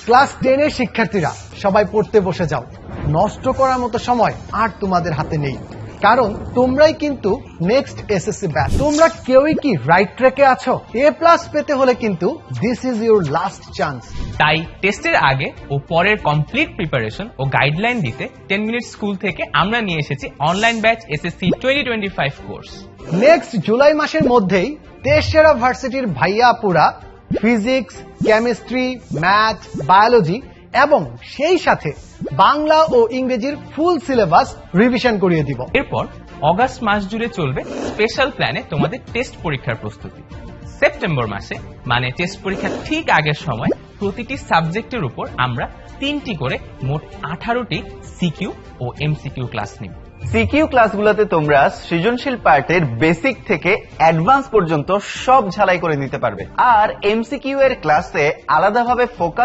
Class 10 এর শিক্ষার্থীরা সবাই পড়তে বসে যাও। নষ্ট করার মতো সময় আর তোমাদের হাতে নেই, কারণ তোমরাই কিন্তু নেক্সট এসএসসি ব্যাচ। তোমরা কেউই কি রাইট ট্র্যাকে আছো? A+ পেতে হলে কিন্তু this is your last chance. তাই টেস্টের আগে ও পরের কমপ্লিট প্রিপারেশন ও গাইডলাইন দিতে 10 মিনিট স্কুল থেকে আমরা নিয়ে এসেছি online batch SSC 2025 course. Next July মাসের মধ্যেই দেশসেরা ভার্সিটির ভাইয়া আপুরা ফিজিক্স, কেমিস্ট্রি, ম্যাথ, বায়োলজি এবং সেই সাথে বাংলা ও ইংরেজির ফুল সিলেবাস রিভিশন করিয়ে দিব। এরপর অগাস্ট মাস জুড়ে চলবে স্পেশাল প্ল্যানে তোমাদের টেস্ট পরীক্ষার প্রস্তুতি। সেপ্টেম্বর মাসে মানে টেস্ট পরীক্ষার ঠিক আগের সময় প্রতিটি সাবজেক্টের উপর আমরা 3টি করে মোট 18টি সিকিউ ও এমসিকিউ ক্লাস নিব। সিকিউ ক্লাসগুলোতে তোমরা সৃজনশীল পার্টের বেসিক থেকে অ্যাডভান্স পর্যন্ত সব ঝালাই করে নিতে পারবে, আর এমসিকিউ এর ক্লাসে আলাদাভাবে ফোকাস